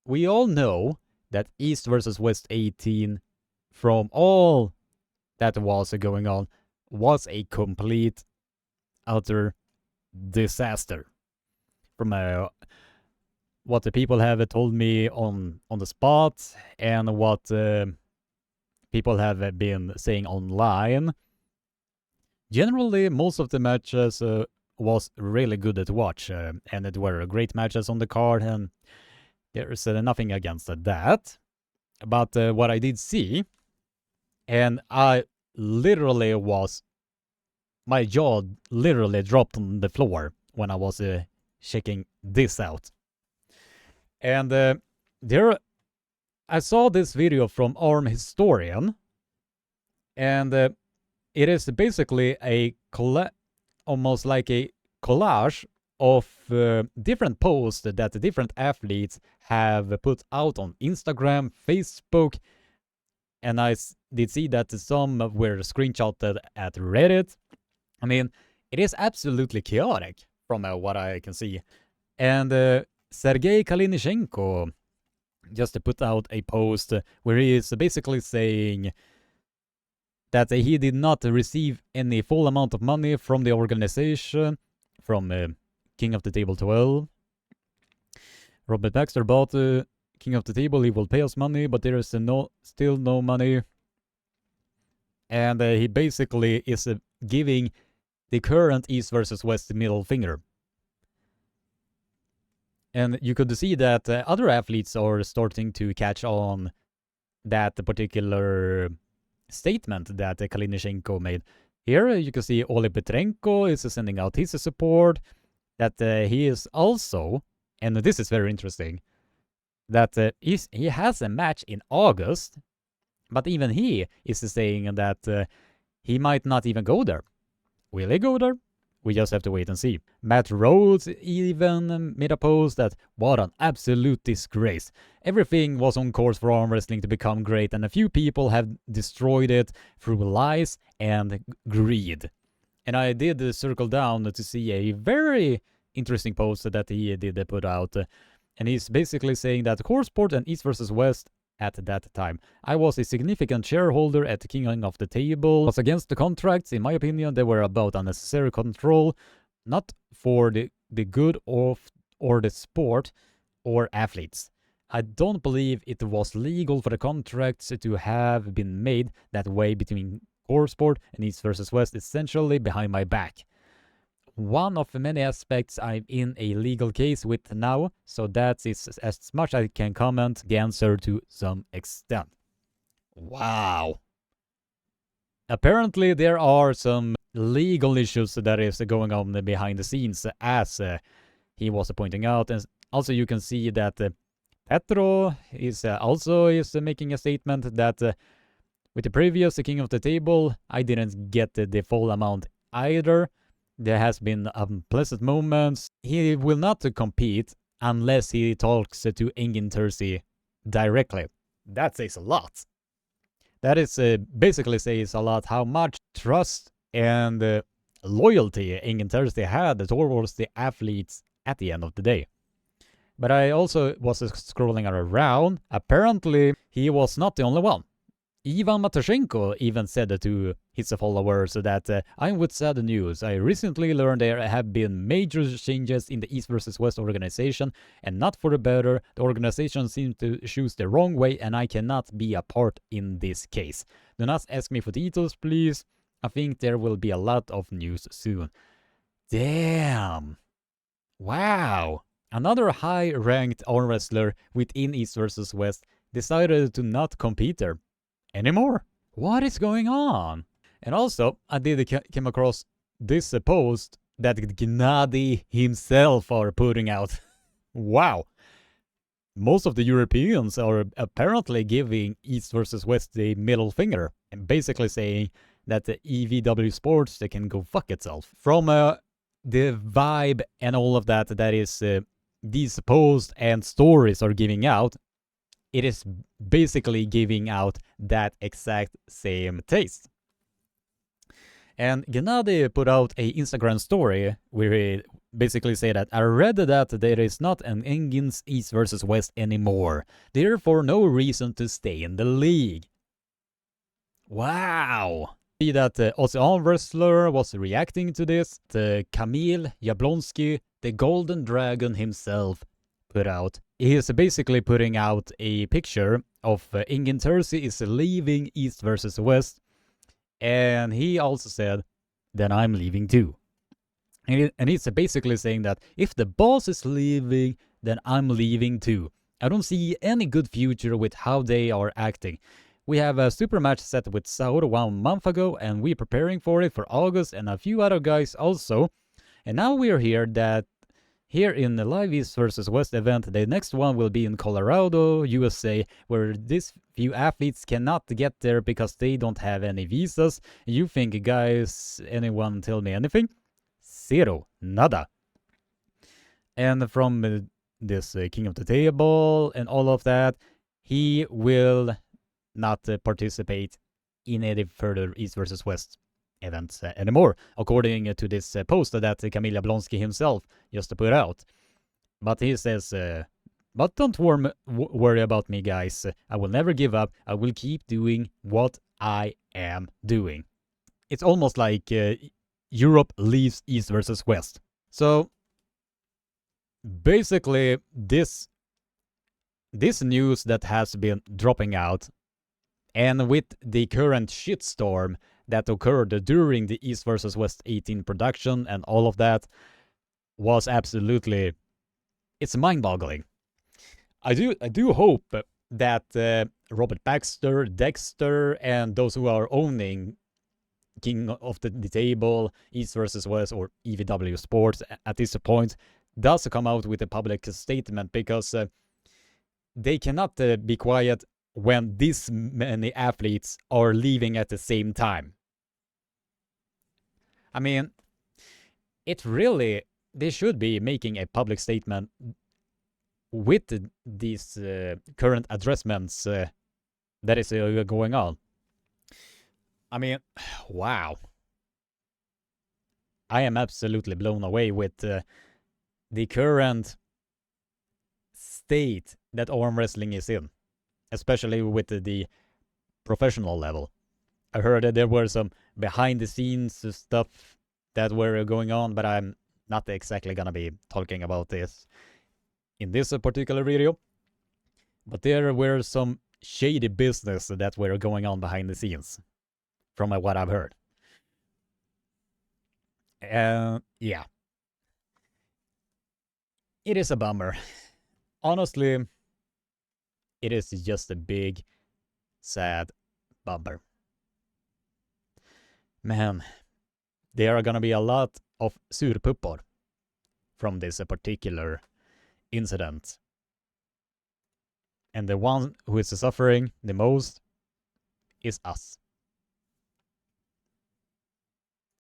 we all know that East versus West 18, from all that was going on, was a complete, utter disaster. From what the people have told me on the spot and what people have been saying online, generally most of the matches was really good to watch, and it were great matches on the card, and there's nothing against that. But what I did see, and I literally was, my jaw literally dropped on the floor when I was checking this out. And I saw this video from Arm Historian, and it is basically almost like a collage of different posts that the different athletes have put out on Instagram, Facebook, and I did see that some were screenshotted at Reddit. I mean, it is absolutely chaotic from what I can see. And Sergei Kalinichenko just put out a post where he is basically saying that he did not receive any full amount of money from the organization, from King of the Table 12. Robert Baxter bought King of the Table, he will pay us money, but there is still no money. And he basically is giving the current East versus West middle finger. And you could see that other athletes are starting to catch on that particular statement that Kalinichenko made. Here you can see Ole Petrenko is sending out his support, that he is also, and this is very interesting, that he has a match in August, but even he is saying that he might not even go there. Will he go there? We just have to wait and see. Matt Rhodes even made a post that, what an absolute disgrace. Everything was on course for arm wrestling to become great, and a few people have destroyed it through lies and greed. And I did circle down to see a very interesting post that he did put out. And he's basically saying that CoreSport and East vs. West at that time, I was a significant shareholder at King of the Table, was against the contracts. In my opinion, they were about unnecessary control, not for the good of or the sport or athletes. I don't believe it was legal for the contracts to have been made that way between CoreSport and East vs. West, essentially behind my back. One of the many aspects I'm in a legal case with now, so that is as much I can comment the answer to some extent. Wow. Apparently there are some legal issues that is going on behind the scenes, as he was pointing out. And also you can see that Petro is also making a statement that with the previous King of the Table, I didn't get the full amount either. There has been unpleasant moments. He will not compete unless he talks to Engin Terzi directly. That says a lot. That is basically says a lot how much trust and loyalty Engin Terzi had towards the athletes at the end of the day. But I also was scrolling around. Apparently, he was not the only one. Ivan Matushenko even said to his followers that I'm with sad news. I recently learned there have been major changes in the East vs. West organization, and not for the better. The organization seems to choose the wrong way, and I cannot be a part in this case. Do not ask me for details, please. I think there will be a lot of news soon. Damn. Wow. Another high-ranked arm wrestler within East vs. West decided to not compete there anymore. What is going on? And also, I did came across this post that Gennady himself are putting out. Wow. Most of the Europeans are apparently giving East versus West the middle finger and basically saying that the EvW Sports, they can go fuck itself. From the vibe and all of that is these posts and stories are giving out, it is basically giving out that exact same taste. And Gennady put out a Instagram story where he basically said that I read that there is not an Engin's East versus West anymore, therefore no reason to stay in the league. Wow! See that Aussie arm wrestler was reacting to this. Kamil Jablonski, the Golden Dragon himself, put out. He is basically putting out a picture of Engin Terzi is leaving East versus West. And he also said, then I'm leaving too. And he's basically saying that if the boss is leaving, then I'm leaving too. I don't see any good future with how they are acting. We have a super match set with Saur 1 month ago, and we're preparing for it for August and a few other guys also. And now we're here in the Live East vs West event. The next one will be in Colorado, USA, where these few athletes cannot get there because they don't have any visas. You think, guys, anyone tell me anything? Zero. Nada. And from this King of the Table and all of that, he will not participate in any further East vs West events anymore, according to this post that Kamil Jablonski himself just put out. But he says, but don't worry about me, guys. I will never give up. I will keep doing what I am doing. It's almost like Europe leaves East versus West. So basically, this news that has been dropping out, and with the current shitstorm that occurred during the East vs West 18 production and all of that, was absolutely, it's mind-boggling. I do hope that Robert Baxter, Dexter, and those who are owning King of the Table, East vs West, or EvW Sports at this point does come out with a public statement, because they cannot be quiet when this many athletes are leaving at the same time. I mean, they should be making a public statement with these current addressments that is going on. I mean, wow. I am absolutely blown away with the current state that arm wrestling is in, especially with the professional level. I heard that there were some behind the scenes stuff that were going on, but I'm not exactly gonna be talking about this in this particular video. But there were some shady business that were going on behind the scenes, from what I've heard. Yeah. It is a bummer. Honestly, it is just a big, sad bummer. Man, there are gonna be a lot of surpuppor from this particular incident. And the one who is suffering the most is us.